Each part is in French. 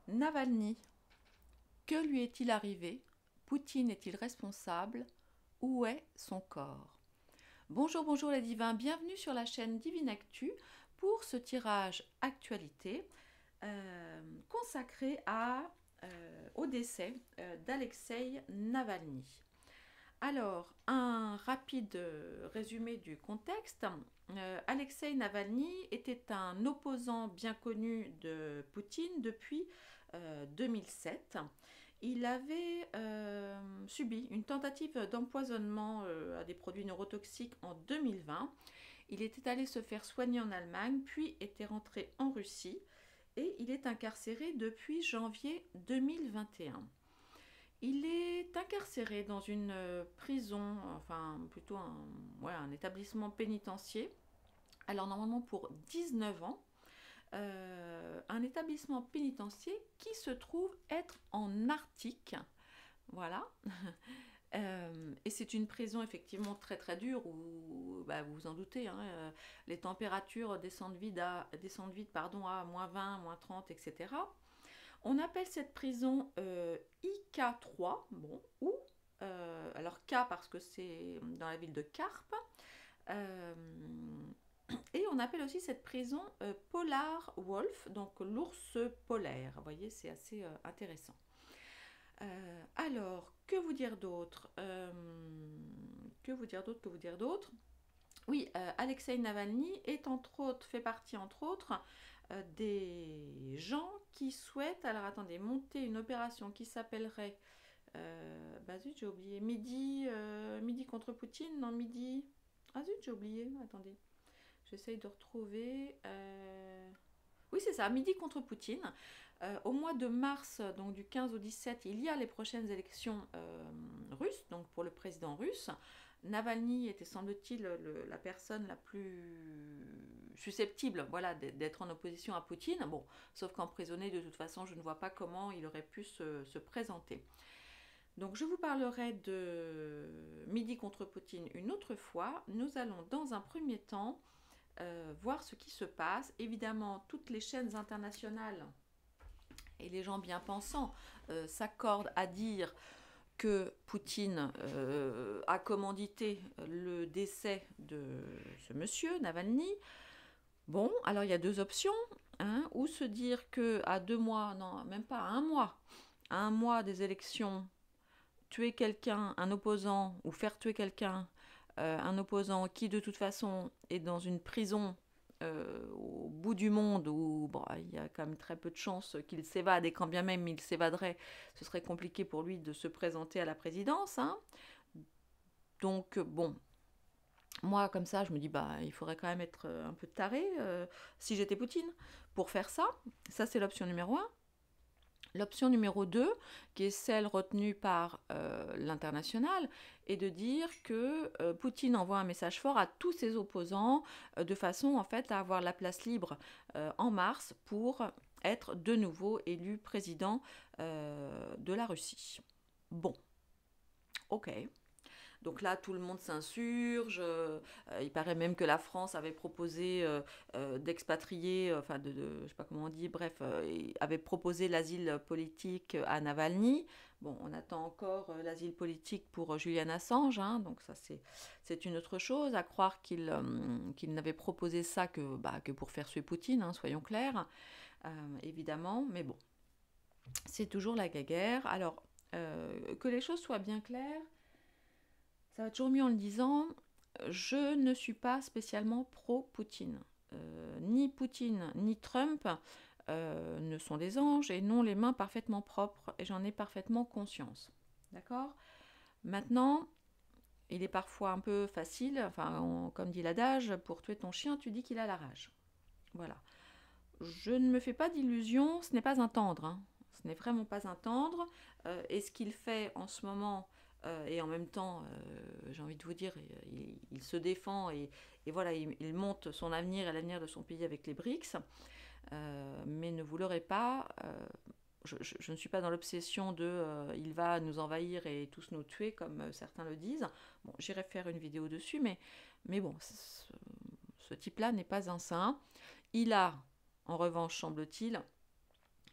Navalny, que lui est-il arrivé? Poutine est-il responsable? Où est son corps? Bonjour, bonjour les divins, bienvenue sur la chaîne Divine Actu pour ce tirage actualité consacré au décès d'Alexeï Navalny. Alors, un rapide résumé du contexte. Alexeï Navalny était un opposant bien connu de Poutine depuis 2007. Il avait subi une tentative d'empoisonnement à des produits neurotoxiques en 2020. Il était allé se faire soigner en Allemagne, puis était rentré en Russie et il est incarcéré depuis janvier 2021. Il est incarcéré dans une prison, enfin plutôt un établissement pénitentiaire. Alors normalement pour 19 ans, un établissement pénitentiaire qui se trouve être en Arctique. Voilà. Et c'est une prison effectivement très très dure où, bah, vous vous en doutez, hein, les températures descendent vite, à -20, -30, etc. On appelle cette prison IK3, bon, ou alors K parce que c'est dans la ville de Carpe, euh, et on appelle aussi cette prison Polar Wolf, donc l'ours polaire. Vous voyez, c'est assez intéressant. Alors, que vous dire d'autre? Que vous dire d'autre? Oui, Alexeï Navalny est fait partie entre autres des gens qui souhaitent, alors attendez, monter une opération qui s'appellerait, bah zut, j'ai oublié, Midi contre Poutine, non, Midi, ah zut, j'ai oublié, attendez, j'essaye de retrouver, oui, c'est ça, Midi contre Poutine. Au mois de mars, donc du 15 au 17, il y a les prochaines élections russes, donc pour le président russe. Navalny était, semble-t-il, la personne la plus susceptible, voilà, d'être en opposition à Poutine. Bon, sauf qu'emprisonné, de toute façon, je ne vois pas comment il aurait pu se présenter. Donc je vous parlerai de Midi contre Poutine une autre fois. Nous allons dans un premier temps voir ce qui se passe. Évidemment, toutes les chaînes internationales et les gens bien pensants s'accordent à dire que Poutine a commandité le décès de ce monsieur, Navalny. Bon, alors il y a deux options, hein, ou se dire que à 2 mois, non, même pas à un mois des élections, tuer quelqu'un, un opposant, ou faire tuer quelqu'un, un opposant qui de toute façon est dans une prison au bout du monde où bon, il y a quand même très peu de chances qu'il s'évade, et quand bien même il s'évaderait, ce serait compliqué pour lui de se présenter à la présidence, hein. Donc bon, moi comme ça je me dis bah il faudrait quand même être un peu taré si j'étais Poutine pour faire ça. Ça c'est l'option numéro un. L'option numéro 2, qui est celle retenue par l'international, est de dire que Poutine envoie un message fort à tous ses opposants de façon en fait à avoir la place libre en mars pour être de nouveau élu président de la Russie. Bon, ok. Donc là, tout le monde s'insurge. Il paraît même que la France avait proposé d'expatrier, enfin, je ne sais pas comment on dit, bref, avait proposé l'asile politique à Navalny. Bon, on attend encore l'asile politique pour Julian Assange, hein, donc ça c'est une autre chose. À croire qu'il n'avait proposé ça que pour faire suer Poutine, hein, soyons clairs, évidemment. Mais bon, c'est toujours la guerre. Alors, que les choses soient bien claires. Ça va toujours mieux en le disant. Je ne suis pas spécialement pro-Poutine. Ni Poutine ni Trump ne sont des anges et n'ont les mains parfaitement propres, et j'en ai parfaitement conscience. D'accord? Maintenant, il est parfois un peu facile, enfin, comme dit l'adage, pour tuer ton chien, tu dis qu'il a la rage. Voilà. Je ne me fais pas d'illusions, ce n'est pas un tendre, hein. Ce n'est vraiment pas un tendre. Et ce qu'il fait en ce moment, et en même temps, j'ai envie de vous dire, il se défend et voilà, il monte son avenir et l'avenir de son pays avec les BRICS. Mais ne vous l'aurez pas, je ne suis pas dans l'obsession de il va nous envahir et tous nous tuer, comme certains le disent. Bon, j'irai faire une vidéo dessus, mais bon, ce type-là n'est pas un saint. Il a, en revanche, semble-t-il,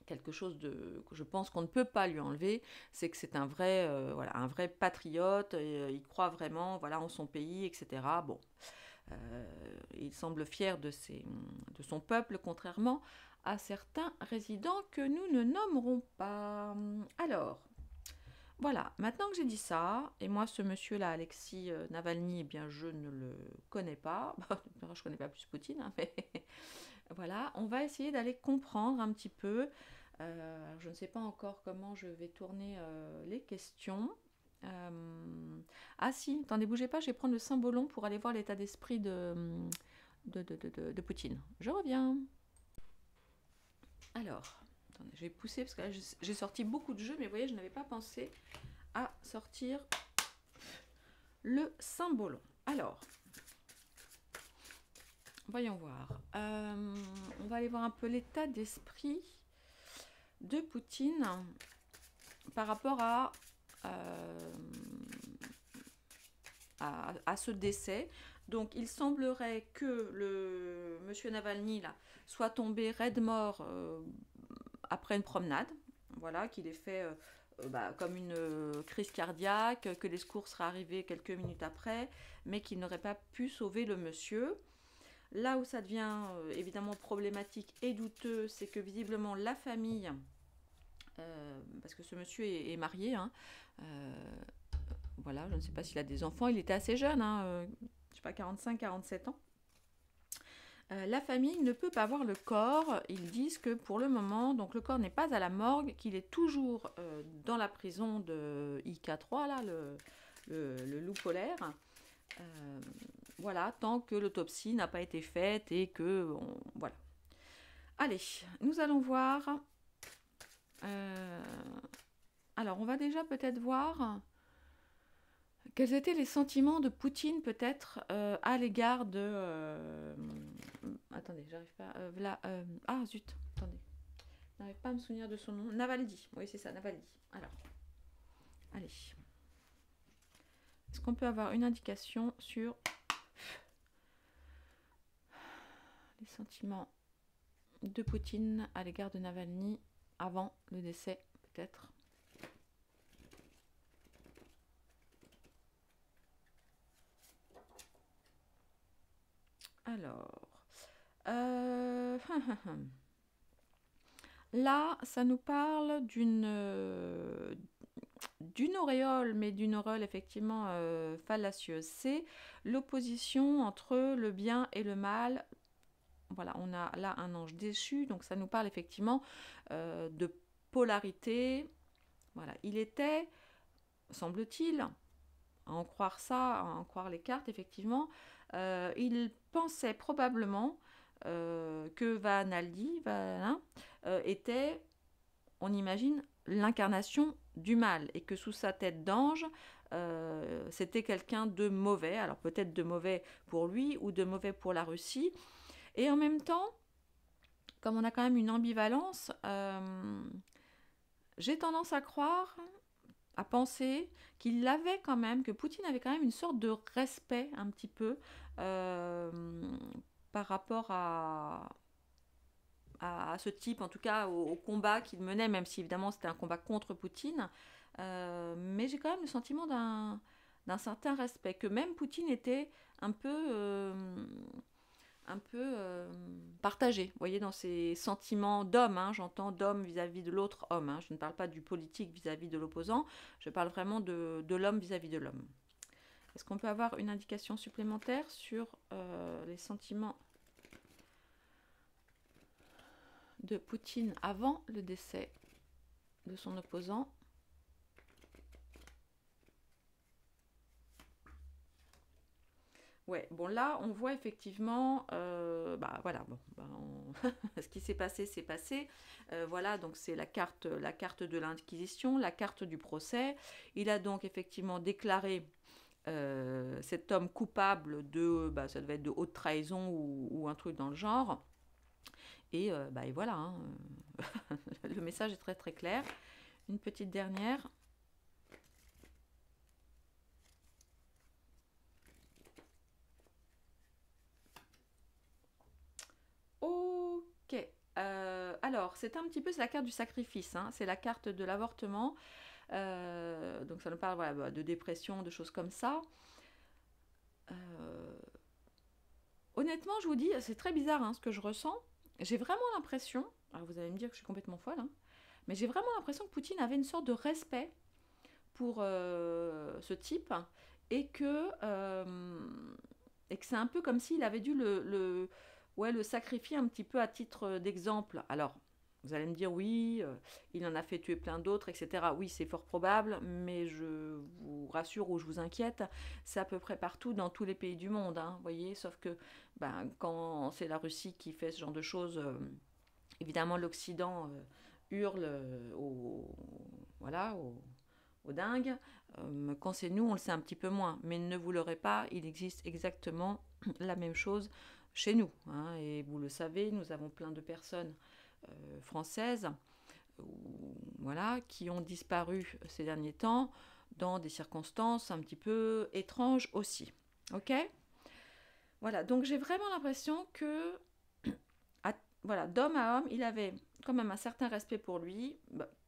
quelque chose que je pense qu'on ne peut pas lui enlever, c'est que c'est un vrai, voilà, un vrai patriote, il croit vraiment, voilà, en son pays, etc. Bon, il semble fier de son peuple, contrairement à certains résidents que nous ne nommerons pas. Alors, voilà, maintenant que j'ai dit ça, et moi ce monsieur-là, Alexis Navalny, eh bien je ne le connais pas, je connais pas plus Poutine, hein, mais voilà, on va essayer d'aller comprendre un petit peu. Je ne sais pas encore comment je vais tourner les questions. Ah si, attendez, bougez pas, je vais prendre le symbolon pour aller voir l'état d'esprit de Poutine. Je reviens. Alors, attendez, je vais pousser parce que là j'ai sorti beaucoup de jeux, mais vous voyez, je n'avais pas pensé à sortir le symbolon. Alors, voyons voir. On va aller voir un peu l'état d'esprit de Poutine par rapport à ce décès. Donc il semblerait que le monsieur Navalny là, soit tombé raide mort après une promenade. Voilà, qu'il ait fait comme une crise cardiaque, que les secours seraient arrivés quelques minutes après, mais qu'il n'aurait pas pu sauver le monsieur. Là où ça devient évidemment problématique et douteux, c'est que visiblement la famille, parce que ce monsieur est marié, hein, voilà, je ne sais pas s'il a des enfants, il était assez jeune, hein, je sais pas, 45-47 ans. La famille ne peut pas voir le corps. Ils disent que pour le moment, donc le corps n'est pas à la morgue, qu'il est toujours dans la prison de IK3, là, le loup polaire. Voilà, tant que l'autopsie n'a pas été faite et que... voilà. Allez, nous allons voir. Alors, on va déjà peut-être voir quels étaient les sentiments de Poutine peut-être à l'égard de... attendez, j'arrive pas... ah zut, attendez. Je n'arrive pas à me souvenir de son nom. Navalny, oui c'est ça, Navalny. Alors, allez. Est-ce qu'on peut avoir une indication sur les sentiments de Poutine à l'égard de Navalny avant le décès, peut-être? Alors, là, ça nous parle d'une auréole, mais d'une auréole effectivement fallacieuse. C'est l'opposition entre le bien et le mal. Voilà, on a là un ange déchu, donc ça nous parle effectivement de polarité. Voilà, il était, semble-t-il, à en croire ça, à en croire les cartes, effectivement, il pensait probablement que Vanaldi était, on imagine, l'incarnation du mal et que sous sa tête d'ange, c'était quelqu'un de mauvais, alors peut-être de mauvais pour lui ou de mauvais pour la Russie. Et en même temps, comme on a quand même une ambivalence, j'ai tendance à croire, à penser qu'il avait quand même, que Poutine avait quand même une sorte de respect un petit peu par rapport à ce type, en tout cas au combat qu'il menait, même si évidemment c'était un combat contre Poutine. Mais j'ai quand même le sentiment d'un certain respect, que même Poutine était un peu partagé, vous voyez, dans ses sentiments d'homme, hein, j'entends d'homme vis-à-vis de l'autre homme, hein, je ne parle pas du politique vis-à-vis de l'opposant, je parle vraiment de l'homme vis-à-vis de l'homme. Est-ce qu'on peut avoir une indication supplémentaire sur les sentiments de Poutine avant le décès de son opposant? Ouais, bon là on voit effectivement, voilà, bon, ce qui s'est passé, c'est passé. Voilà, donc c'est la carte de l'Inquisition, la carte du procès. Il a donc effectivement déclaré cet homme coupable de, ça devait être de haute trahison ou un truc dans le genre. Et voilà, hein, le message est très très clair. Une petite dernière. Ok. Alors, Alors, c'est un petit peu, c'est la carte du sacrifice, hein, c'est la carte de l'avortement. Donc ça nous parle voilà, de dépression, de choses comme ça. Honnêtement, je vous dis, c'est très bizarre hein, ce que je ressens. J'ai vraiment l'impression, alors vous allez me dire que je suis complètement folle, hein, mais j'ai vraiment l'impression que Poutine avait une sorte de respect pour ce type et que c'est un peu comme s'il avait dû ouais, le sacrifier un petit peu à titre d'exemple. Alors, vous allez me dire, oui, il en a fait tuer plein d'autres, etc. Oui, c'est fort probable, mais je vous rassure ou je vous inquiète, c'est à peu près partout dans tous les pays du monde, hein, voyez, sauf que ben, quand c'est la Russie qui fait ce genre de choses, évidemment l'Occident hurle voilà, aux dingues. Quand c'est nous, on le sait un petit peu moins. Mais ne vous l'aurez pas, il existe exactement la même chose chez nous. Hein, et vous le savez, nous avons plein de personnes françaises voilà, qui ont disparu ces derniers temps dans des circonstances un petit peu étranges aussi. Ok. Voilà, donc j'ai vraiment l'impression que voilà, d'homme à homme, il avait quand même un certain respect pour lui,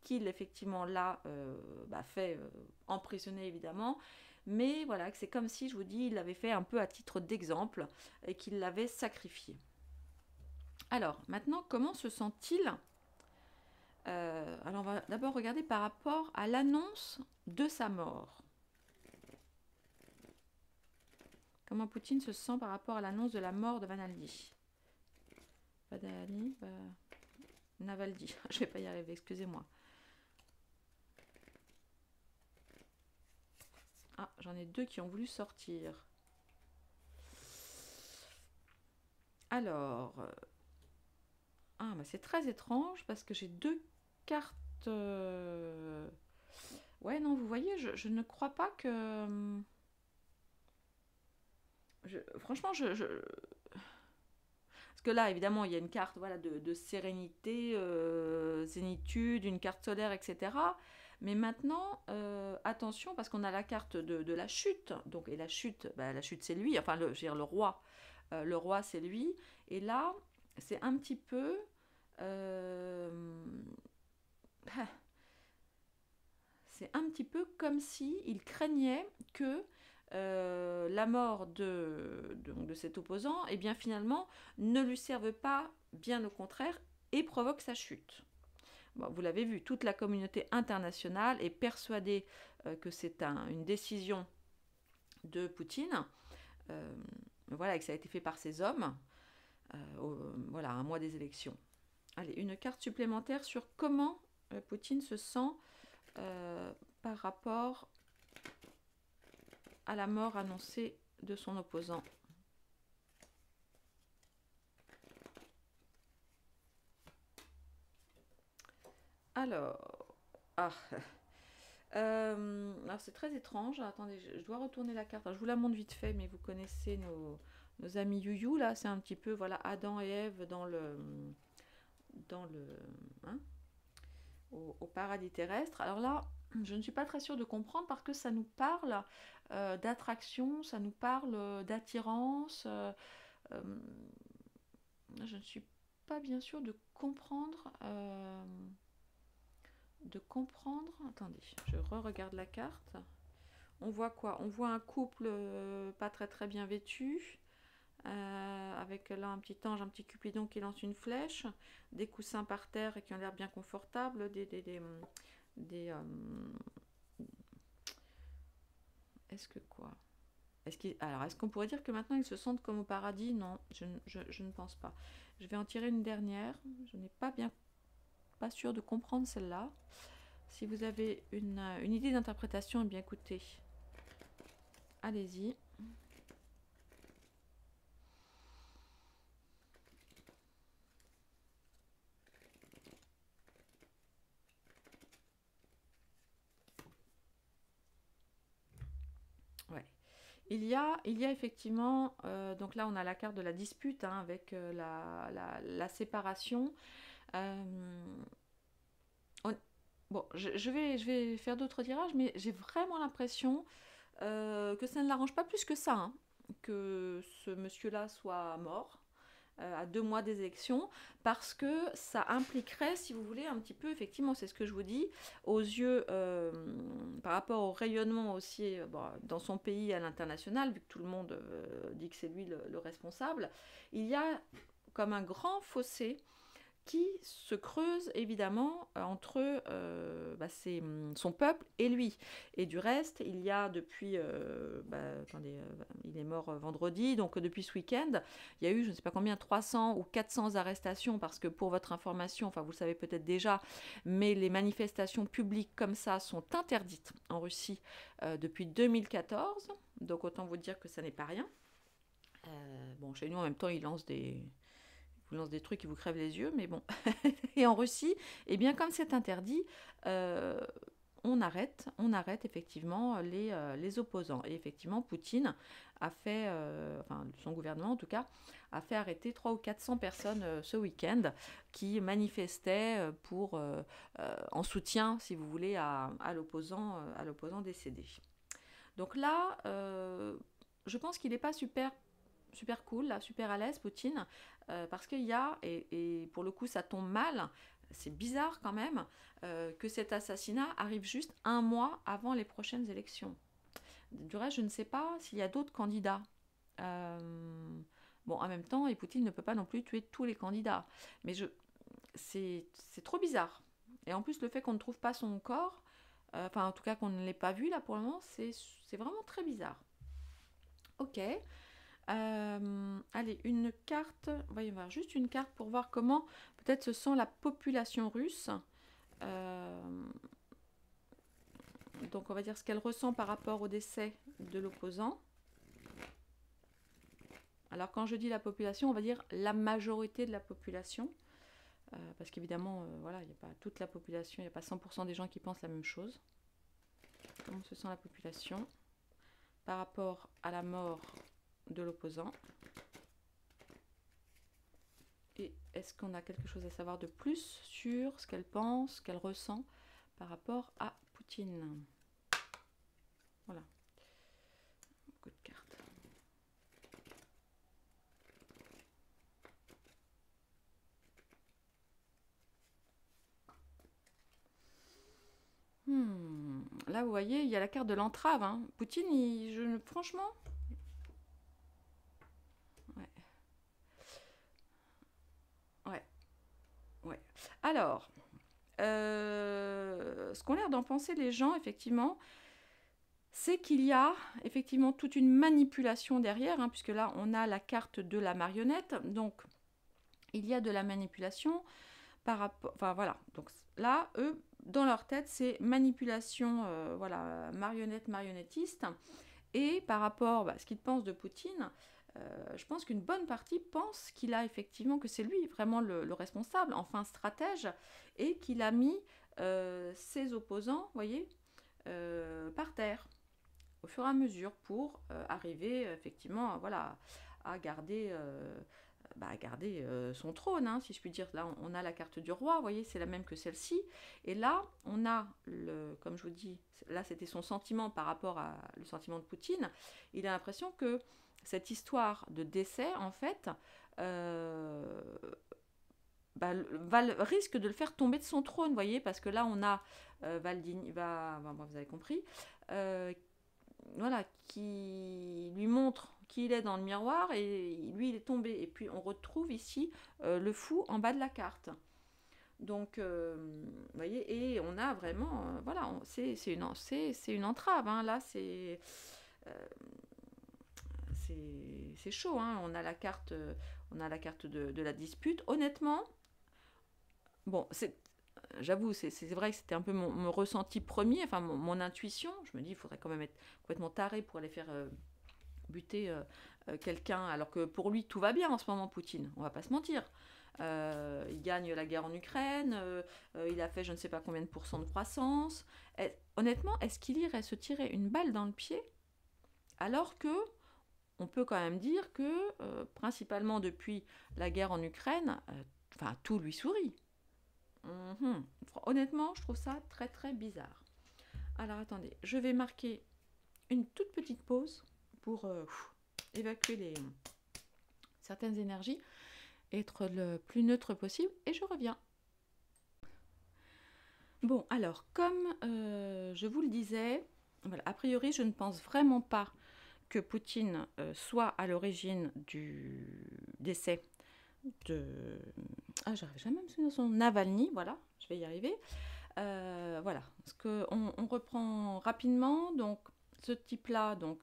qu'il effectivement l'a fait emprisonner évidemment, mais voilà, c'est comme si, je vous dis, il l'avait fait un peu à titre d'exemple et qu'il l'avait sacrifié. Alors, maintenant, comment se sent-il alors, on va d'abord regarder par rapport à l'annonce de sa mort. Comment Poutine se sent par rapport à l'annonce de la mort de Vanaldi. Navaldi, je vais pas y arriver, excusez-moi. Ah, j'en ai deux qui ont voulu sortir. Alors, c'est très étrange parce que j'ai deux cartes. Ouais, non, vous voyez, je ne crois pas que. Franchement, parce que là, évidemment, il y a une carte voilà, de sérénité, zénitude, une carte solaire, etc. Mais maintenant, attention, parce qu'on a la carte de la chute. Donc, et la chute c'est lui. Enfin, je veux dire, le roi. Le roi, c'est lui. Et là, c'est un petit peu... c'est un petit peu comme si il craignait que la mort de cet opposant, eh bien finalement, ne lui serve pas, bien au contraire, et provoque sa chute. Bon, vous l'avez vu, toute la communauté internationale est persuadée que c'est une décision de Poutine, voilà, et que ça a été fait par ses hommes, voilà, à un mois des élections. Allez, une carte supplémentaire sur comment Poutine se sent par rapport à la mort annoncée de son opposant. Alors, alors c'est très étrange. Attendez, je dois retourner la carte. Alors, je vous la montre vite fait, mais vous connaissez nos amis Youyou là. C'est un petit peu voilà Adam et Ève dans le hein, au paradis terrestre. Alors là, je ne suis pas très sûre de comprendre parce que ça nous parle d'attraction, ça nous parle d'attirance. Je ne suis pas bien sûre de comprendre. Attendez, je re-regarde la carte. On voit quoi? On voit un couple pas très très bien vêtu, avec là un petit ange, un petit cupidon qui lance une flèche, des coussins par terre et qui ont l'air bien confortables, est-ce que quoi? Est-ce qu'on pourrait dire que maintenant ils se sentent comme au paradis? Non, je ne pense pas. Je vais en tirer une dernière. Je n'ai pas sûre de comprendre celle-là. Si vous avez une idée d'interprétation, eh bien écoutez, allez-y. Ouais. Il y a effectivement, donc là on a la carte de la dispute hein, avec la séparation. Bon, je vais faire d'autres tirages, mais j'ai vraiment l'impression que ça ne l'arrange pas plus que ça, hein, que ce monsieur-là soit mort. à 2 mois des élections, parce que ça impliquerait, si vous voulez, un petit peu, effectivement, c'est ce que je vous dis, aux yeux, par rapport au rayonnement aussi bon, dans son pays à l'international, vu que tout le monde dit que c'est lui le responsable, il y a comme un grand fossé qui se creuse évidemment entre son peuple et lui. Et du reste, il y a depuis, attendez, il est mort vendredi, donc depuis ce week-end, il y a eu, je ne sais pas combien, 300 ou 400 arrestations, parce que pour votre information, enfin vous le savez peut-être déjà, mais les manifestations publiques comme ça sont interdites en Russie depuis 2014, donc autant vous dire que ça n'est pas rien. Bon, chez nous en même temps, ils lancent des trucs qui vous crèvent les yeux, mais bon. Et en Russie, eh bien, comme c'est interdit, on arrête effectivement les opposants. Et effectivement, Poutine a fait, enfin son gouvernement en tout cas, a fait arrêter 300 ou 400 personnes ce week-end qui manifestaient en soutien, si vous voulez, à l'opposant décédé. Donc là, je pense qu'il n'est pas super cool, là, super à l'aise, Poutine, parce qu'il y a, et pour le coup ça tombe mal, c'est bizarre quand même, que cet assassinat arrive juste 1 mois avant les prochaines élections. Du reste, je ne sais pas s'il y a d'autres candidats. Bon, en même temps, et Poutine ne peut pas non plus tuer tous les candidats. Mais c'est trop bizarre. Et en plus, le fait qu'on ne trouve pas son corps, enfin en tout cas qu'on ne l'ait pas vu là pour le moment, c'est vraiment très bizarre. Ok. Allez, une carte, voyons voir, juste une carte pour voir comment peut-être se sent la population russe. Donc on va dire ce qu'elle ressent par rapport au décès de l'opposant. Alors quand je dis la population, on va dire la majorité de la population. Parce qu'évidemment, voilà, il n'y a pas toute la population, il n'y a pas 100% des gens qui pensent la même chose. Comment se sent la population par rapport à la mort de l'opposant? Et est-ce qu'on a quelque chose à savoir de plus sur ce qu'elle pense, qu'elle ressent par rapport à Poutine? Voilà. Beaucoup de cartes. Là, vous voyez, il y a la carte de l'entrave. Hein. Poutine, franchement... Ouais. Ouais. Ouais. Alors, ce qu'ont l'air d'en penser les gens, effectivement, c'est qu'il y a effectivement toute une manipulation derrière, hein, puisque là, on a la carte de la marionnette. Donc, il y a de la manipulation par rapport... Enfin, voilà. Donc là, eux, dans leur tête, c'est manipulation, voilà, marionnettiste. Et par rapport à ce qu'ils pensent de Poutine, je pense qu'une bonne partie pense qu'il a effectivement, que c'est lui vraiment le responsable, enfin stratège, et qu'il a mis ses opposants, vous voyez, par terre, au fur et à mesure, pour arriver effectivement voilà, à garder... son trône, hein, si je puis dire. Là, on a la carte du roi, vous voyez, c'est la même que celle-ci. Et là, on a, comme je vous dis, là, c'était son sentiment par rapport au sentiment de Poutine. Il a l'impression que cette histoire de décès, en fait, risque de le faire tomber de son trône, vous voyez, parce que là, on a vous avez compris, voilà, qui lui montre qui il est dans le miroir, et lui, il est tombé. Et puis, on retrouve ici le fou en bas de la carte. Donc, vous voyez, et on a vraiment, voilà, c'est une entrave, hein, là, c'est chaud, hein. On a la carte de la dispute. Honnêtement, bon, j'avoue, c'est vrai que c'était un peu mon ressenti premier, enfin mon intuition. Je me dis, il faudrait quand même être complètement taré pour aller faire buter quelqu'un, alors que pour lui, tout va bien en ce moment, Poutine, on va pas se mentir. Il gagne la guerre en Ukraine, il a fait je ne sais pas combien de pourcents de croissance. Honnêtement, est-ce qu'il irait se tirer une balle dans le pied, alors que on peut quand même dire que, principalement depuis la guerre en Ukraine, tout lui sourit. Honnêtement, je trouve ça très très bizarre. Alors attendez, je vais marquer une toute petite pause pour évacuer certaines énergies. être le plus neutre possible et je reviens. Bon, alors, comme je vous le disais, voilà, a priori, je ne pense vraiment pas que Poutine soit à l'origine du décès de... Ah, j'arrive jamais à me souvenir de son Navalny, voilà, je vais y arriver. Voilà, parce qu'on reprend rapidement, donc ce type-là, donc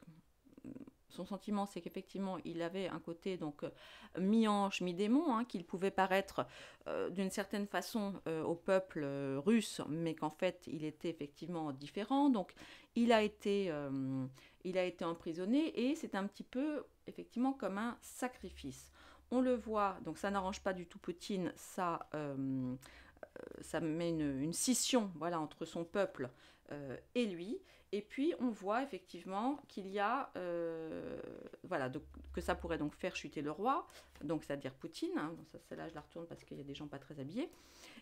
son sentiment, c'est qu'effectivement, il avait un côté donc mi-ange, mi-démon, hein, qu'il pouvait paraître d'une certaine façon au peuple russe, mais qu'en fait, il était effectivement différent. Donc, il a été emprisonné et c'est un petit peu, effectivement, comme un sacrifice. On le voit, donc ça n'arrange pas du tout Poutine, ça met une scission, voilà, entre son peuple et lui. Et puis on voit effectivement qu'il y a, voilà, que ça pourrait donc faire chuter le roi, donc c'est-à-dire Poutine. Hein, celle-là je la retourne parce qu'il y a des gens pas très habillés.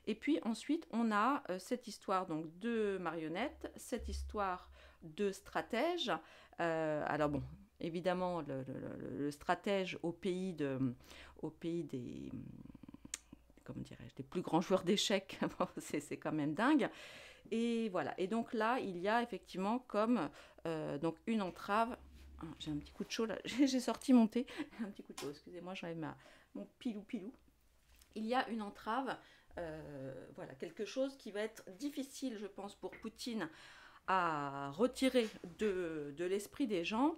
Et puis ensuite on a cette histoire donc de marionnettes, cette histoire de stratège. Alors bon, évidemment le stratège au pays des comment dirais-je, des plus grands joueurs d'échecs, c'est quand même dingue. Et voilà. Et donc là, il y a effectivement comme donc une entrave. Ah, j'ai un petit coup de chaud là. J'ai sorti mon thé. Un petit coup de chaud. Excusez-moi, j'enlève mon pilou. Il y a une entrave. Voilà, quelque chose qui va être difficile, je pense, pour Poutine à retirer de l'esprit des gens.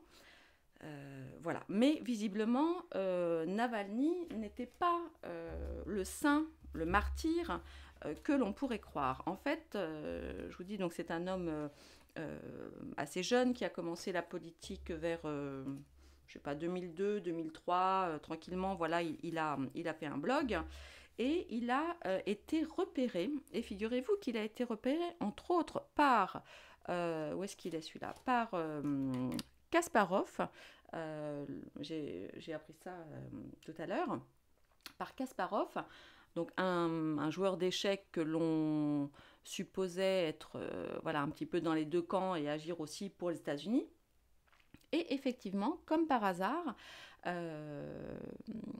Voilà. Mais visiblement, Navalny n'était pas le saint, le martyr que l'on pourrait croire. En fait, je vous dis, donc c'est un homme assez jeune qui a commencé la politique vers, je sais pas, 2002, 2003, tranquillement. Voilà, il a fait un blog. Et il a été repéré, et figurez-vous qu'il a été repéré entre autres par, où est-ce qu'il est celui-là, par Kasparov, j'ai appris ça tout à l'heure, par Kasparov, donc un joueur d'échecs que l'on supposait être voilà, un petit peu dans les deux camps et agir aussi pour les États-Unis. Et effectivement, comme par hasard,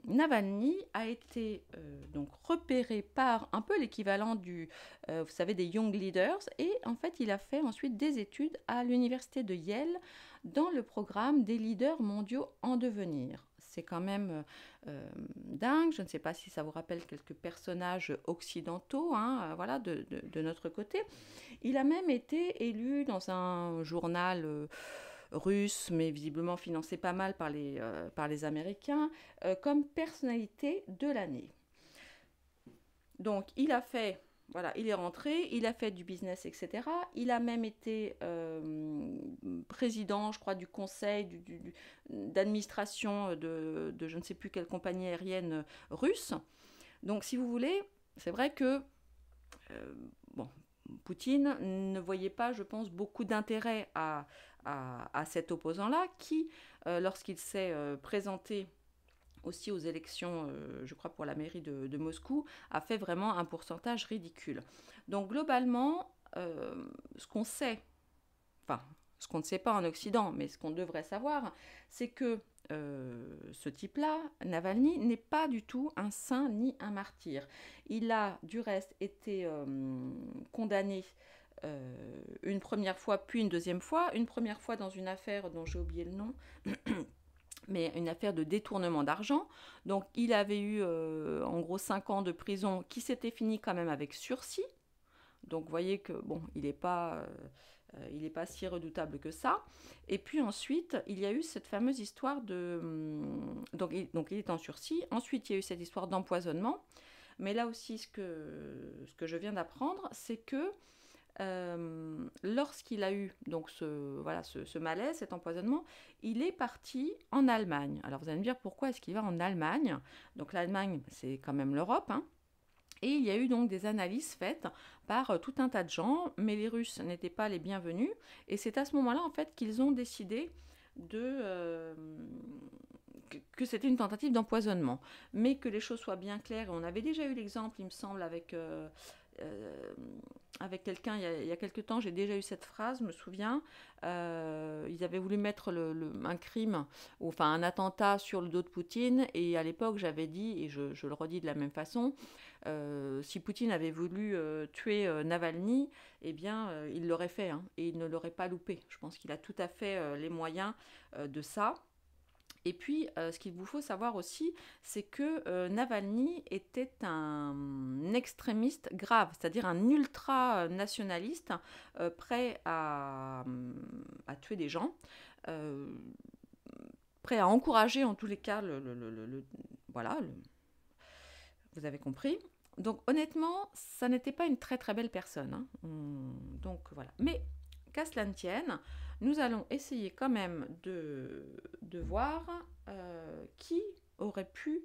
Navalny a été donc repéré par un peu l'équivalent du, vous savez, des Young Leaders, et en fait, il a fait ensuite des études à l'université de Yale dans le programme des leaders mondiaux en devenir. C'est quand même dingue. Je ne sais pas si ça vous rappelle quelques personnages occidentaux, hein, voilà, de notre côté. Il a même été élu dans un journal russe, mais visiblement financé pas mal par les Américains, comme personnalité de l'année. Donc il a fait, voilà, il est rentré, il a fait du business, etc. Il a même été président, je crois, du conseil d'administration de je ne sais plus quelle compagnie aérienne russe. Donc si vous voulez, c'est vrai que bon, Poutine ne voyait pas, je pense, beaucoup d'intérêt à cet opposant-là, qui, lorsqu'il s'est présenté aussi aux élections, je crois pour la mairie de Moscou, a fait vraiment un pourcentage ridicule. Donc globalement, ce qu'on sait, enfin, ce qu'on ne sait pas en Occident, mais ce qu'on devrait savoir, c'est que ce type-là, Navalny, n'est pas du tout un saint ni un martyr. Il a du reste été condamné une première fois, puis une deuxième fois. Une première fois dans une affaire dont j'ai oublié le nom, mais une affaire de détournement d'argent. Donc il avait eu en gros 5 ans de prison qui s'était fini quand même avec sursis. Donc vous voyez que bon, il n'est pas si redoutable que ça. Et puis ensuite, il y a eu cette fameuse histoire de... Donc il est en sursis. Ensuite, il y a eu cette histoire d'empoisonnement. Mais là aussi, ce que je viens d'apprendre, c'est que lorsqu'il a eu donc ce malaise, cet empoisonnement, il est parti en Allemagne. Alors vous allez me dire pourquoi est-ce qu'il va en Allemagne? Donc l'Allemagne, c'est quand même l'Europe, hein. Et il y a eu donc des analyses faites par tout un tas de gens, mais les Russes n'étaient pas les bienvenus. Et c'est à ce moment-là en fait qu'ils ont décidé que c'était une tentative d'empoisonnement. Mais que les choses soient bien claires, et on avait déjà eu l'exemple, il me semble, avec quelqu'un il y a quelques temps, j'ai déjà eu cette phrase, je me souviens. Ils avaient voulu mettre un crime, enfin un attentat sur le dos de Poutine, et à l'époque j'avais dit, et je le redis de la même façon, si Poutine avait voulu tuer Navalny, eh bien il l'aurait fait, hein, et il ne l'aurait pas loupé. Je pense qu'il a tout à fait les moyens de ça. Et puis, ce qu'il vous faut savoir aussi, c'est que Navalny était un extrémiste grave, c'est-à-dire un ultra-nationaliste prêt à tuer des gens, euh, prêt à encourager en tous les cas voilà, vous avez compris. Donc honnêtement, ça n'était pas une très très belle personne, hein. Donc voilà. Mais qu'à cela ne tienne, nous allons essayer quand même de voir qui aurait pu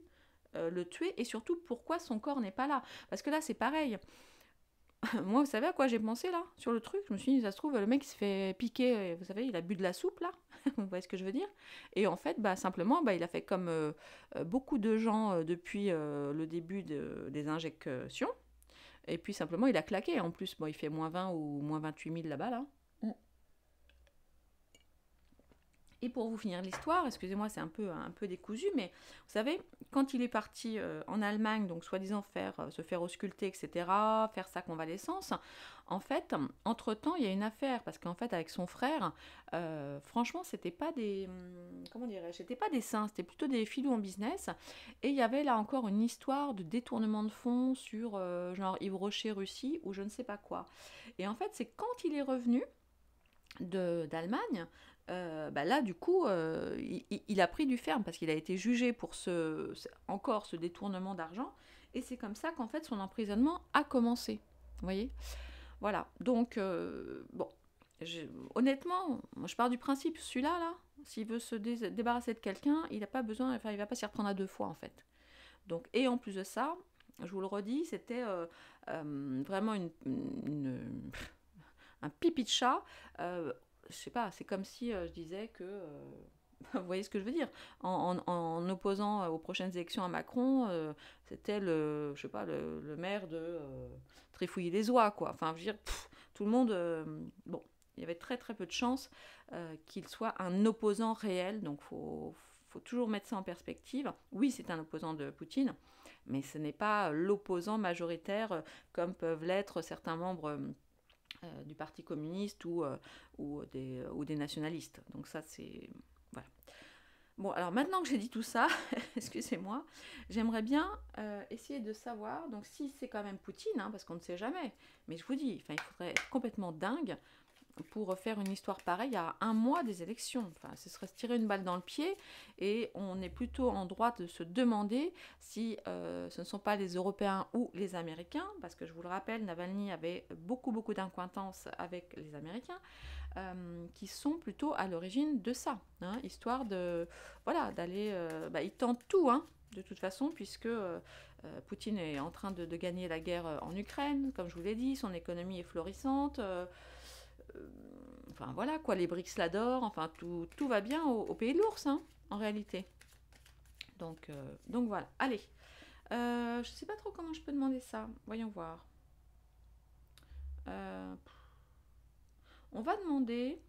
le tuer et surtout pourquoi son corps n'est pas là. Parce que là c'est pareil. Moi, vous savez à quoi j'ai pensé là sur le truc? Je me suis dit, ça se trouve, le mec il se fait piquer, vous savez, il a bu de la soupe là. Vous voyez ce que je veux dire? Et en fait, bah, simplement, bah, il a fait comme beaucoup de gens depuis le début des injections. Et puis simplement, il a claqué. En plus, bon, il fait moins 20 ou moins 28 000 là-bas là. Et pour vous finir l'histoire, excusez-moi, c'est un peu décousu, mais vous savez, quand il est parti en Allemagne, donc soi-disant se faire ausculter, etc., faire sa convalescence, en fait, entre-temps, il y a une affaire, parce qu'en fait, avec son frère, franchement, c'était pas des, comment dirais-je, c'était pas des saints, c'était plutôt des filous en business, et il y avait là encore une histoire de détournement de fonds sur, genre, Yves Rocher, Russie, ou je ne sais pas quoi. Et en fait, c'est quand il est revenu, d'Allemagne, bah là, du coup, il a pris du ferme parce qu'il a été jugé pour encore ce détournement d'argent. Et c'est comme ça qu'en fait son emprisonnement a commencé. Vous voyez? Voilà. Donc, bon, honnêtement, moi, je pars du principe, celui-là, là, s'il veut se débarrasser de quelqu'un, il n'a pas besoin, enfin, il va pas s'y reprendre à deux fois, en fait. Donc, et en plus de ça, je vous le redis, c'était vraiment un pipi de chat. Je sais pas, c'est comme si je disais que. Vous voyez ce que je veux dire? En opposant aux prochaines élections à Macron, c'était je sais pas, le maire de Trifouiller-les-Oies, quoi. Enfin, je veux dire, tout le monde. Bon, il y avait très très peu de chances qu'il soit un opposant réel, donc faut toujours mettre ça en perspective. Oui, c'est un opposant de Poutine, mais ce n'est pas l'opposant majoritaire comme peuvent l'être certains membres du Parti communiste ou des nationalistes. Donc ça, c'est... Voilà. Bon, alors maintenant que j'ai dit tout ça, excusez-moi, j'aimerais bien essayer de savoir, donc si c'est quand même Poutine, hein, parce qu'on ne sait jamais, mais je vous dis, il faudrait être complètement dingue pour faire une histoire pareille à un mois des élections. Enfin, ce serait se tirer une balle dans le pied et on est plutôt en droit de se demander si ce ne sont pas les Européens ou les Américains, parce que je vous le rappelle, Navalny avait beaucoup d'acquaintances avec les Américains, qui sont plutôt à l'origine de ça, hein, histoire de, voilà, d'aller... ils tentent tout, hein, de toute façon, puisque Poutine est en train de gagner la guerre en Ukraine, comme je vous l'ai dit, son économie est florissante, enfin voilà quoi, les BRICS l'adorent, enfin tout va bien au pays de l'ours, hein, en réalité. Donc voilà, allez. Je sais pas trop comment je peux demander ça, voyons voir. On va demander...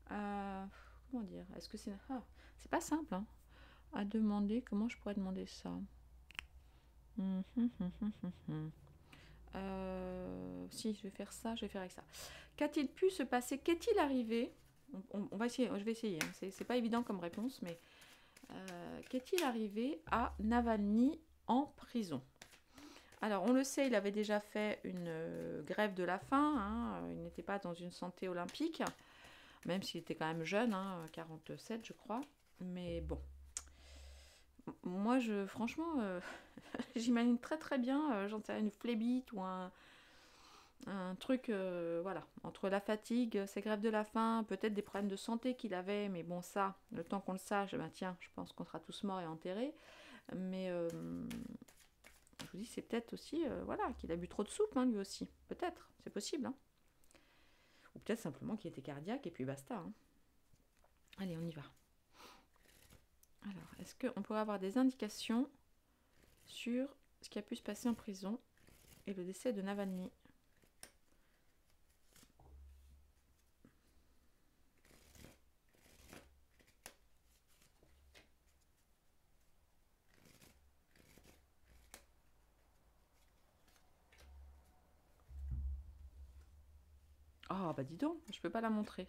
comment dire? Est-ce que c'est... Ah, c'est pas simple, hein, à demander. Comment je pourrais demander ça? Si, je vais faire ça, je vais faire avec ça. Qu'a-t-il pu se passer? Qu'est-il arrivé? On va essayer, je vais essayer, hein. C'est pas évident comme réponse, mais qu'est-il arrivé à Navalny en prison? Alors, on le sait, il avait déjà fait une grève de la faim, hein, il n'était pas dans une santé olympique, même s'il était quand même jeune, hein, 47 je crois, mais bon. Moi, franchement, j'imagine très très bien, j'en sais rien, une phlébite ou un truc, voilà, entre la fatigue, ses grèves de la faim, peut-être des problèmes de santé qu'il avait, mais bon, ça, le temps qu'on le sache, ben tiens, je pense qu'on sera tous morts et enterrés. Mais je vous dis, c'est peut-être aussi, voilà, qu'il a bu trop de soupe, hein, lui aussi. Peut-être, c'est possible, hein. Ou peut-être simplement qu'il était cardiaque et puis basta, hein. Allez, on y va. Alors, est-ce qu'on pourrait avoir des indications sur ce qui a pu se passer en prison et le décès de Navalny? Oh, bah dis donc, je peux pas la montrer.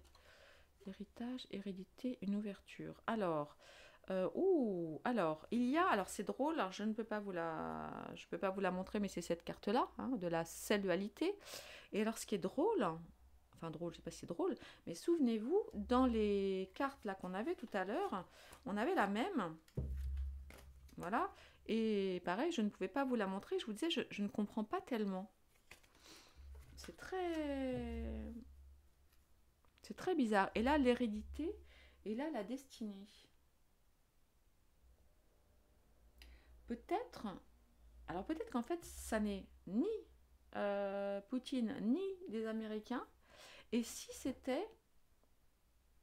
Héritage, hérédité, une ouverture. Alors, il y a, alors c'est drôle, alors je ne peux pas je peux pas vous la montrer, mais c'est cette carte-là, hein, de la dualité. Et alors, ce qui est drôle, enfin drôle, je sais pas si c'est drôle, mais souvenez-vous, dans les cartes là qu'on avait tout à l'heure, on avait la même, voilà. Et pareil, je ne pouvais pas vous la montrer. Je vous disais, je ne comprends pas tellement. C'est très bizarre. Et là, l'hérédité, et là, la destinée. Peut-être, alors peut-être qu'en fait, ça n'est ni Poutine ni des Américains. Et si c'était,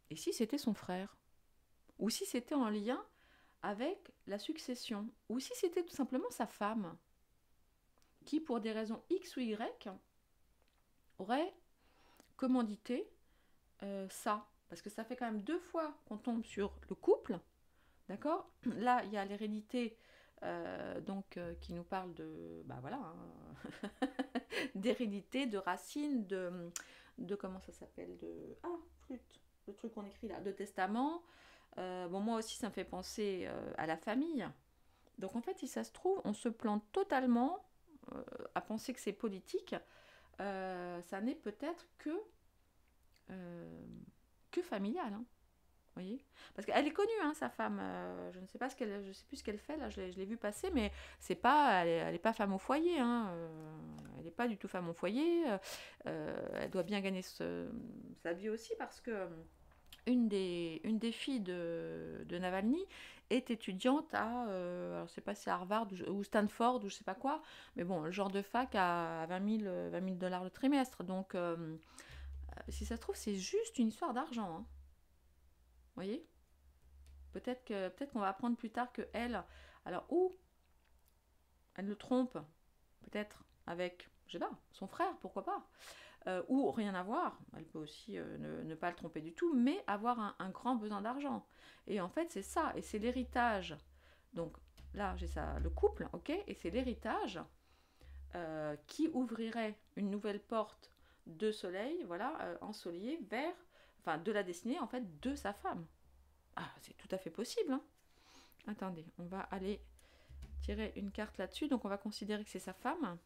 et si c'était son frère, ou si c'était en lien avec la succession, ou si c'était tout simplement sa femme, qui pour des raisons X ou Y aurait commandité ça. Parce que ça fait quand même 2 fois qu'on tombe sur le couple, d'accord. Là, il y a l'hérédité, qui nous parle de, bah voilà, hein, d'hérédité, de racines, de comment ça s'appelle, flûte, le truc qu'on écrit là, de testament. Bon, moi aussi, ça me fait penser à la famille. Donc en fait, si ça se trouve, on se plante totalement à penser que c'est politique. Ça n'est peut-être que familial, hein, voyez. Parce qu'elle est connue, hein, sa femme. Je ne sais pas je sais plus ce qu'elle fait là. Je l'ai vu passer, mais c'est pas, elle est pas femme au foyer, hein. Elle n'est pas du tout femme au foyer. Elle doit bien gagner sa vie aussi parce que une des filles de Navalny est étudiante alors je sais pas si c'est Harvard ou Stanford ou je sais pas quoi, mais bon, le genre de fac à 20 000 dollars le trimestre. Donc, si ça se trouve, c'est juste une histoire d'argent, hein. Vous voyez. Peut-être qu'on va apprendre plus tard que elle, alors, ou elle le trompe, peut-être avec, je sais pas, son frère, pourquoi pas. Ou rien à voir, elle peut aussi ne pas le tromper du tout, mais avoir un grand besoin d'argent. Et en fait, c'est ça, et c'est l'héritage. Donc là, j'ai ça, le couple, ok, et c'est l'héritage qui ouvrirait une nouvelle porte de soleil, voilà, ensoleillée vers, enfin, de la destinée, en fait, de sa femme. Ah, c'est tout à fait possible, hein. Attendez, on va aller tirer une carte là-dessus, donc on va considérer que c'est sa femme.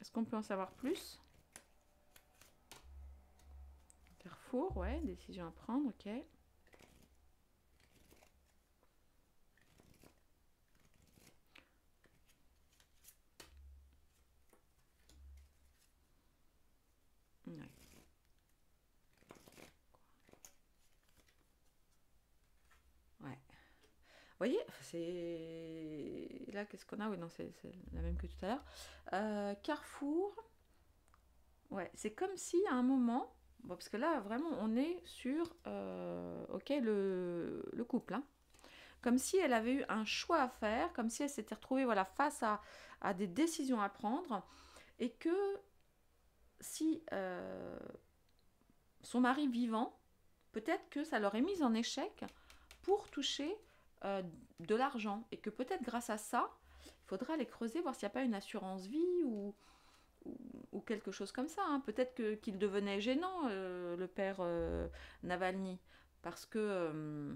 Est-ce qu'on peut en savoir plus? Carrefour, ouais, décision à prendre, ok. Ouais. Ouais. Vous voyez, c'est. Là, qu'est-ce qu'on a? Oui, non, c'est la même que tout à l'heure. Carrefour. Ouais, c'est comme si à un moment. Bon, parce que là, vraiment, on est sur. Ok, le couple, hein. Comme si elle avait eu un choix à faire, comme si elle s'était retrouvée, voilà, face à des décisions à prendre, et que si son mari vivant, peut-être que ça l'aurait mise en échec pour toucher euh, de l'argent. Et que peut-être grâce à ça, il faudra aller creuser, voir s'il n'y a pas une assurance vie ou quelque chose comme ça, hein. Peut-être qu'il devenait gênant, le père Navalny. Parce que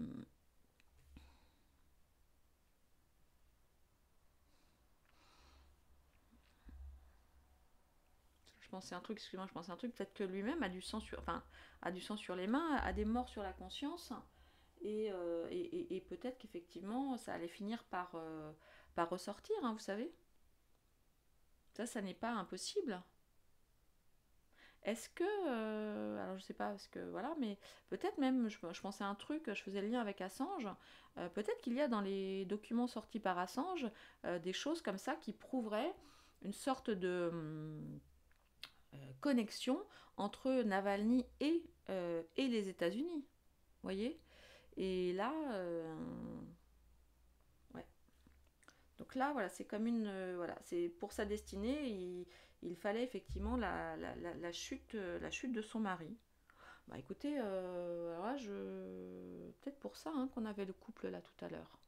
je pensais un truc, excuse-moi, je pensais un truc, peut-être que lui-même a du sang sur, enfin, a du sang sur les mains, a des morts sur la conscience, et peut-être qu'effectivement, ça allait finir par ressortir, hein, vous savez. Ça n'est pas impossible. Est-ce que, alors je sais pas, parce que voilà, mais peut-être même, je pensais à un truc, je faisais le lien avec Assange, peut-être qu'il y a dans les documents sortis par Assange des choses comme ça qui prouveraient une sorte de connexion entre Navalny et les États-Unis. Vous voyez? Et là, ouais. Donc là, voilà, c'est comme une, voilà, c'est pour sa destinée, il fallait effectivement la chute de son mari. Bah écoutez, alors là, peut-être pour ça hein, qu'on avait le couple là tout à l'heure.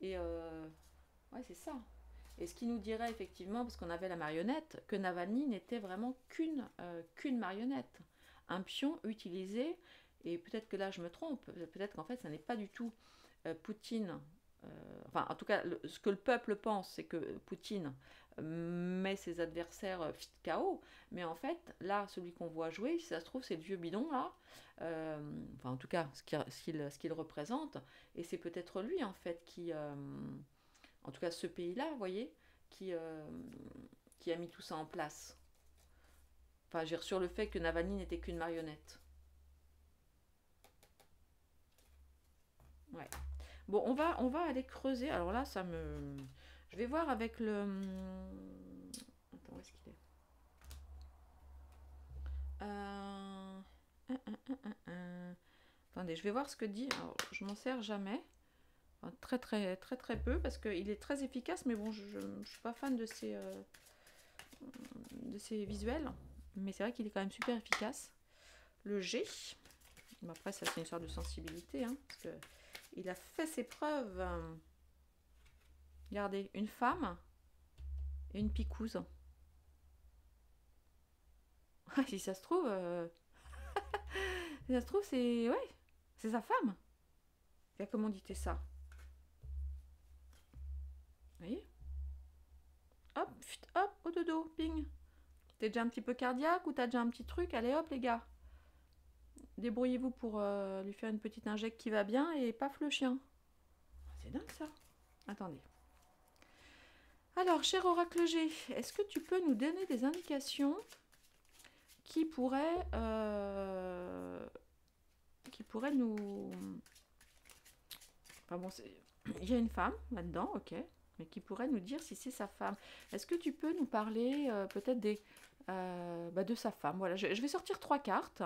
Et ouais, c'est ça. Et ce qui nous dirait effectivement, parce qu'on avait la marionnette, que Navalny n'était vraiment qu'une marionnette, un pion utilisé. Et peut-être que là je me trompe, peut-être qu'en fait ça n'est pas du tout Poutine. Enfin, en tout cas, ce que le peuple pense, c'est que Poutine met ses adversaires KO. Mais en fait, là, celui qu'on voit jouer, si ça se trouve, c'est le vieux bidon là. Enfin, en tout cas, ce qu'il représente. Et c'est peut-être lui en fait en tout cas ce pays-là, vous voyez, qui, euh, qui a mis tout ça en place. Enfin, j'ai sur le fait que Navalny n'était qu'une marionnette. Ouais. Bon, on va aller creuser. Alors là, je vais voir avec le. Attends, où est-ce qu'il est euh... Attendez, je vais voir ce que dit. Alors, je m'en sers jamais. Enfin, très très très très peu parce qu'il est très efficace, mais bon, je ne suis pas fan de ces visuels. Mais c'est vrai qu'il est quand même super efficace. Le G. Bon, après, ça c'est une sorte de sensibilité, hein, parce que il a fait ses preuves. Regardez, une femme et une picouse. Si ça se trouve, si ça se trouve, c'est ouais, c'est sa femme qui a commandité ça. Vous voyez? Hop, hop, au dodo, ping. T'es déjà un petit peu cardiaque ou t'as déjà un petit truc? Allez hop les gars. Débrouillez-vous pour lui faire une petite injecte qui va bien et paf le chien. C'est dingue ça. Attendez. Alors, cher Oracle G, est-ce que tu peux nous donner des indications qui pourraient nous... Enfin bon, il y a une femme là-dedans, ok, mais qui pourrait nous dire si c'est sa femme. Est-ce que tu peux nous parler peut-être de sa femme? Voilà, je vais sortir 3 cartes.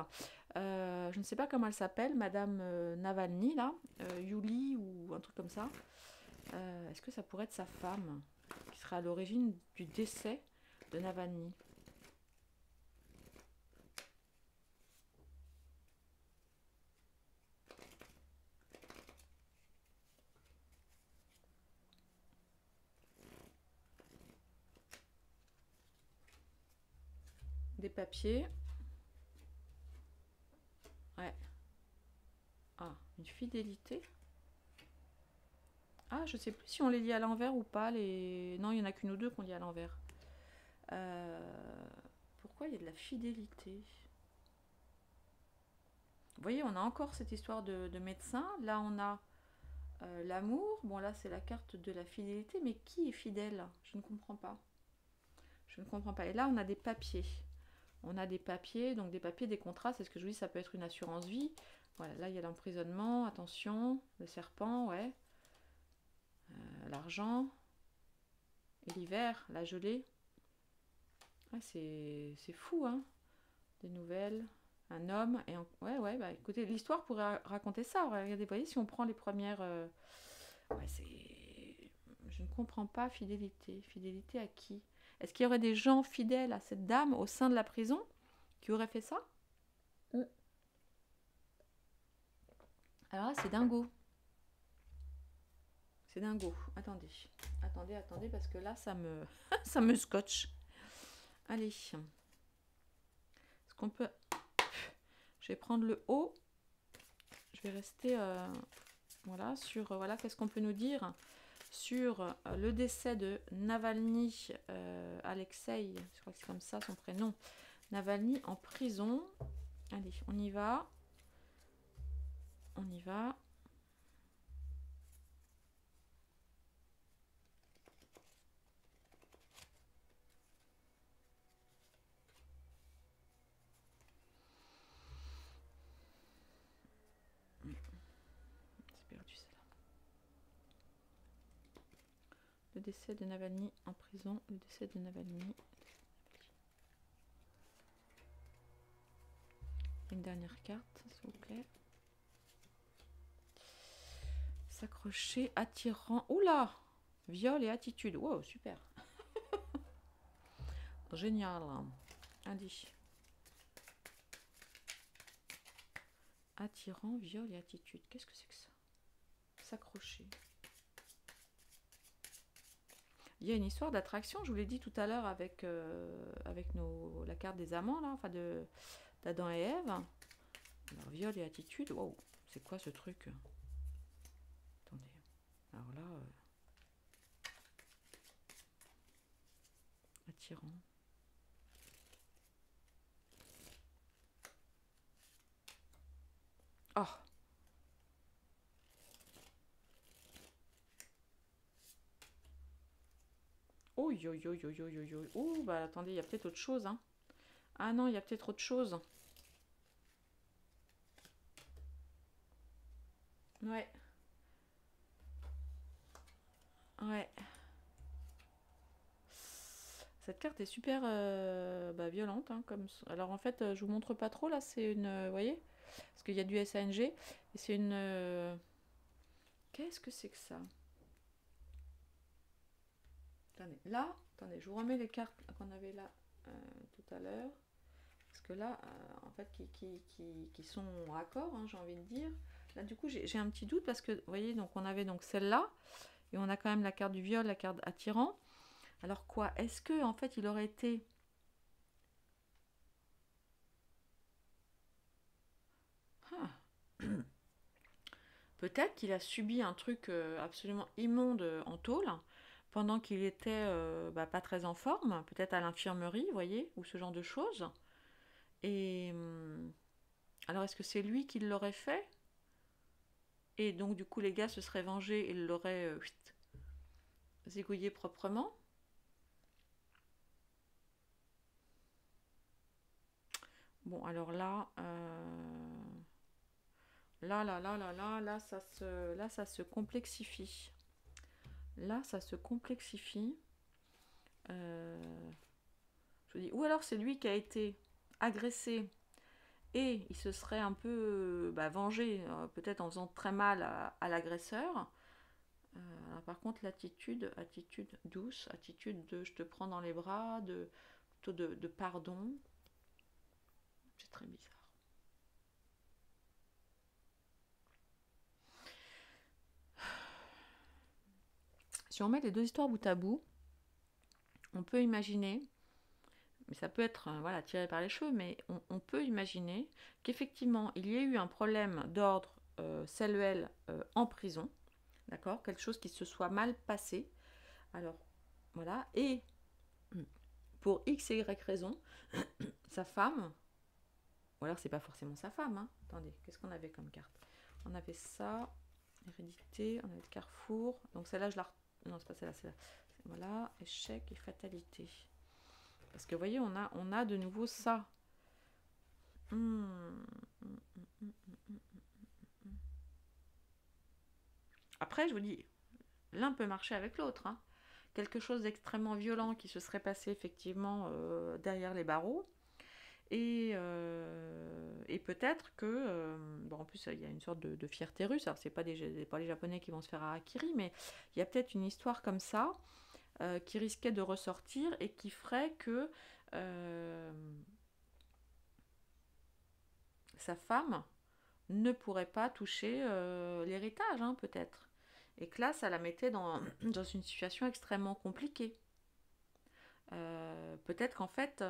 Je ne sais pas comment elle s'appelle, Madame Navalny, là, Yuli ou un truc comme ça. Est-ce que ça pourrait être sa femme qui sera à l'origine du décès de Navalny? Des papiers. Ouais. Ah, une fidélité. Ah, je sais plus si on les lit à l'envers ou pas. Non, il y en a qu'une ou deux qu'on lit à l'envers. Pourquoi il y a de la fidélité? Vous voyez, on a encore cette histoire de médecin. Là, on a l'amour. Bon, là, c'est la carte de la fidélité. Mais qui est fidèle? Je ne comprends pas. Je ne comprends pas. Et là, on a des papiers. On a des papiers, donc des papiers, des contrats. C'est ce que je vous dis, ça peut être une assurance vie. Voilà, là, il y a l'emprisonnement. Attention, le serpent, ouais. L'argent. Et l'hiver, la gelée. Ouais, c'est fou, hein. Des nouvelles. Un homme. Ouais, bah écoutez, l'histoire pourrait raconter ça. Regardez, vous voyez, si on prend les premières. Ouais, c'est. Je ne comprends pas, fidélité. Fidélité à qui? Est-ce qu'il y aurait des gens fidèles à cette dame au sein de la prison qui auraient fait ça? Alors là, c'est dingo. C'est dingo. Attendez. Attendez, parce que là, ça me scotche. Allez. Est-ce qu'on peut... Je vais prendre le haut. Je vais rester voilà, sur... voilà, qu'est-ce qu'on peut nous dire sur le décès de Navalny, Alexei, je crois que c'est comme ça son prénom, Navalny en prison. Allez, on y va. On y va. C'est perdu celle-là. le décès de Navalny en prison, le décès de Navalny. Une dernière carte, s'il vous plaît. S'accrocher, attirant. Oula! Viol et attitude. Wow, super. Génial. Indice. Attirant, viol et attitude. Qu'est-ce que c'est que ça? S'accrocher. Il y a une histoire d'attraction, je vous l'ai dit tout à l'heure avec, la carte des amants, là, enfin d'Adam et Ève. Alors, viol et attitude. Wow, c'est quoi ce truc? Attendez. Alors là. Attirant. Oh! Oh, yo, yo, yo, yo, yo, yo. Oh, bah attendez, il y a peut-être autre chose, hein. Ah non, il y a peut-être autre chose. Ouais. Ouais. Cette carte est super violente. Hein, comme... Alors en fait, je vous montre pas trop, là, c'est une... Vous voyez? Parce qu'il y a du SANG. Et c'est une... Qu'est-ce que c'est que ça? Attendez, là, attendez, je vous remets les cartes qu'on avait là tout à l'heure. Parce que là, en fait, qui sont en accord, hein, j'ai envie de dire. Là, du coup, j'ai un petit doute parce que, vous voyez, donc on avait donc celle-là. Et on a quand même la carte du viol, la carte attirant. Alors quoi? Est-ce que, en fait, il aurait été... Ah. Peut-être qu'il a subi un truc absolument immonde en tôle pendant qu'il était pas très en forme, peut-être à l'infirmerie, vous voyez, ou ce genre de choses. Et alors, est-ce que c'est lui qui l'aurait fait? Et donc, du coup, les gars se seraient vengés et l'auraient zigouillé proprement? Bon, alors là, là, ça se complexifie. Là, ça se complexifie. Je vous dis, ou alors c'est lui qui a été agressé et il se serait un peu vengé, peut-être en faisant très mal à l'agresseur. Par contre, l'attitude, attitude douce, attitude de je te prends dans les bras, plutôt de pardon, c'est très bizarre. Si on met les deux histoires bout à bout, on peut imaginer, mais ça peut être voilà, tiré par les cheveux, mais on peut imaginer qu'effectivement, il y ait eu un problème d'ordre sexuel en prison, d'accord, quelque chose qui se soit mal passé. Alors, voilà, et pour X et Y raison, sa femme, ou alors c'est pas forcément sa femme, hein. Attendez, qu'est-ce qu'on avait comme carte? On avait ça, hérédité, on avait le carrefour, donc celle-là, je la... Non, c'est pas celle-là, c'est là. Voilà, échec et fatalité. Parce que vous voyez, on a de nouveau ça. Après, je vous dis, l'un peut marcher avec l'autre. Hein. Quelque chose d'extrêmement violent qui se serait passé effectivement derrière les barreaux. Et peut-être que, bon, en plus il y a une sorte de fierté russe, alors c'est pas les Japonais qui vont se faire harakiri, mais il y a peut-être une histoire comme ça qui risquait de ressortir et qui ferait que sa femme ne pourrait pas toucher l'héritage, hein, peut-être. Et que là, ça la mettait dans une situation extrêmement compliquée. Peut-être qu'en fait,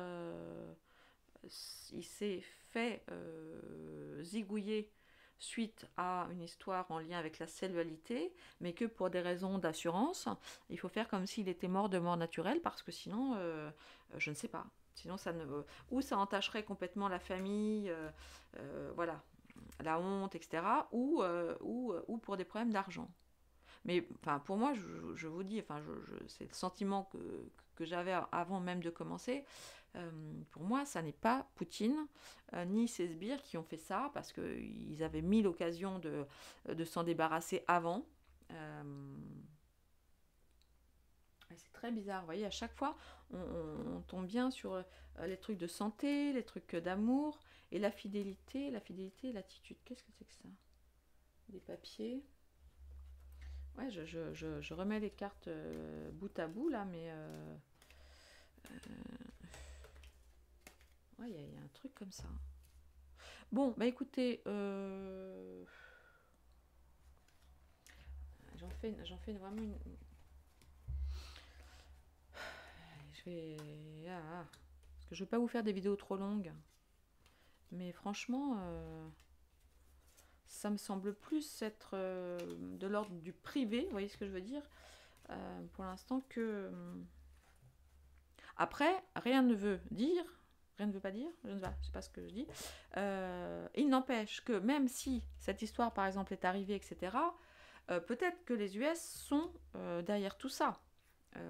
il s'est fait zigouiller suite à une histoire en lien avec la sexualité, mais que pour des raisons d'assurance, il faut faire comme s'il était mort de mort naturelle, parce que sinon, je ne sais pas. Sinon, ça ne, ou ça entacherait complètement la famille, voilà, la honte, etc., ou pour des problèmes d'argent. Mais enfin, pour moi, je vous dis, enfin, c'est le sentiment que j'avais avant même de commencer. Pour moi, ça n'est pas Poutine ni ses sbires qui ont fait ça parce qu'ils avaient mis l'occasion de s'en débarrasser avant. C'est très bizarre, vous voyez, à chaque fois, on tombe bien sur les trucs de santé, les trucs d'amour, et la fidélité et l'attitude. Qu'est-ce que c'est que ça? Des papiers. Ouais, je remets les cartes bout à bout, là, mais... ouais, il y a un truc comme ça. Bon, bah écoutez, j'en fais vraiment une... Je vais... parce que je ne veux pas vous faire des vidéos trop longues. Mais franchement, ça me semble plus être de l'ordre du privé, vous voyez ce que je veux dire, pour l'instant que... Après, rien ne veut dire, rien ne veut pas dire, je ne sais pas ce que je dis. Il n'empêche que même si cette histoire, par exemple, est arrivée, etc., peut-être que les US sont derrière tout ça.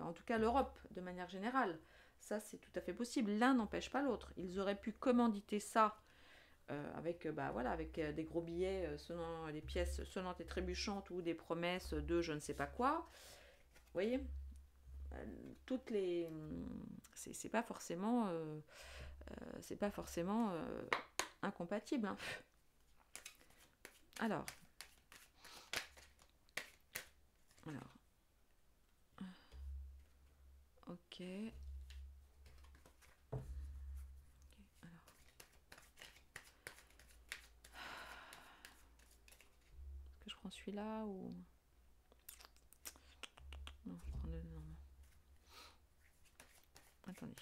En tout cas, l'Europe, de manière générale. Ça, c'est tout à fait possible. L'un n'empêche pas l'autre. Ils auraient pu commanditer ça avec, voilà, avec des gros billets selon les pièces sonnantes et trébuchantes ou des promesses de je ne sais pas quoi. Vous voyez, toutes les... C'est pas forcément, incompatible. Hein. Alors, ok. Est-ce que je prends celui-là ou... Non, je prends le... Non. Attendez.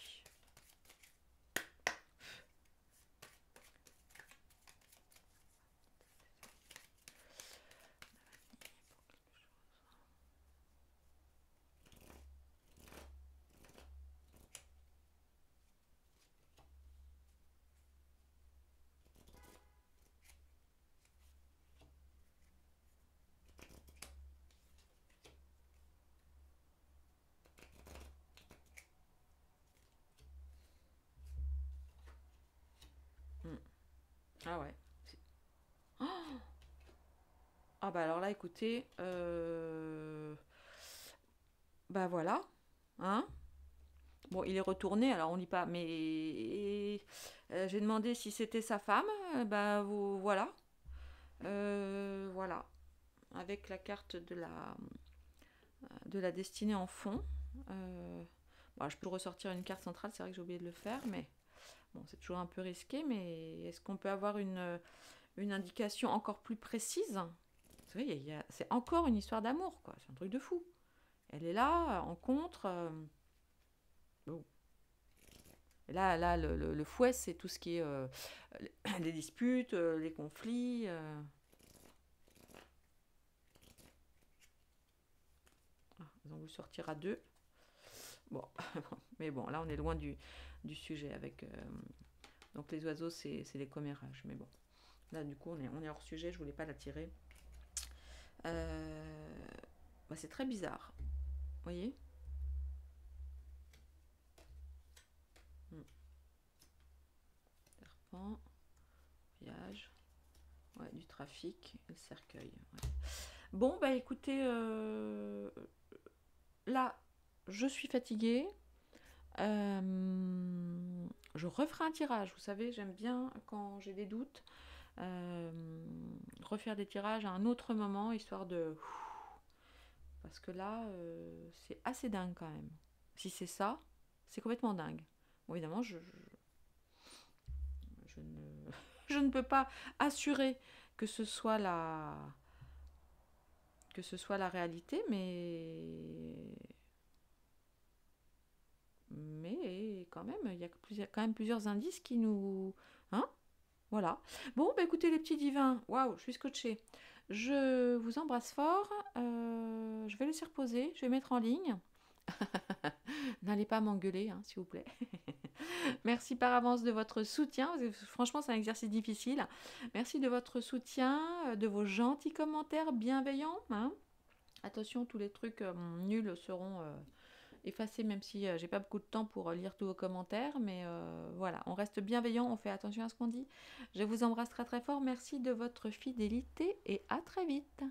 Ah ouais. Oh, ah bah alors là, écoutez, bah voilà, hein. Bon, il est retourné, alors on lit pas, mais j'ai demandé si c'était sa femme, bah voilà, voilà, avec la carte de la destinée en fond. Bon, je peux ressortir une carte centrale, c'est vrai que j'ai oublié de le faire, mais bon, c'est toujours un peu risqué, mais est-ce qu'on peut avoir une indication encore plus précise? Vous savez, c'est encore une histoire d'amour, quoi. C'est un truc de fou. Elle est là, en contre. Bon. Et là le fouet, c'est tout ce qui est les disputes, les conflits. Ah, ils ont voulu sortir à deux. Bon, mais bon, là, on est loin du sujet avec... donc, les oiseaux, c'est les commérages. Mais bon, là, du coup, on est hors sujet. Je voulais pas l'attirer. C'est très bizarre. Vous voyez? Serpent, voyage, ouais, du trafic, et le cercueil. Ouais. Bon, bah écoutez, là, je suis fatiguée. Je referai un tirage. Vous savez, j'aime bien quand j'ai des doutes. Refaire des tirages à un autre moment, histoire de... Parce que là, c'est assez dingue quand même. Si c'est ça, c'est complètement dingue. Bon, évidemment, je ne peux pas assurer que ce soit la réalité, mais quand même, il y a quand même plusieurs indices qui nous... Hein? Voilà. Bon, bah écoutez les petits divins, waouh, je suis scotchée. Je vous embrasse fort. Je vais laisser reposer, je vais mettre en ligne. N'allez pas m'engueuler, hein, s'il vous plaît. Merci par avance de votre soutien. Franchement, c'est un exercice difficile. Merci de votre soutien, de vos gentils commentaires bienveillants. Hein. Attention, tous les trucs nuls seront effacés, même si j'ai pas beaucoup de temps pour lire tous vos commentaires. Mais voilà, on reste bienveillant, on fait attention à ce qu'on dit. Je vous embrasse très très fort. Merci de votre fidélité et à très vite.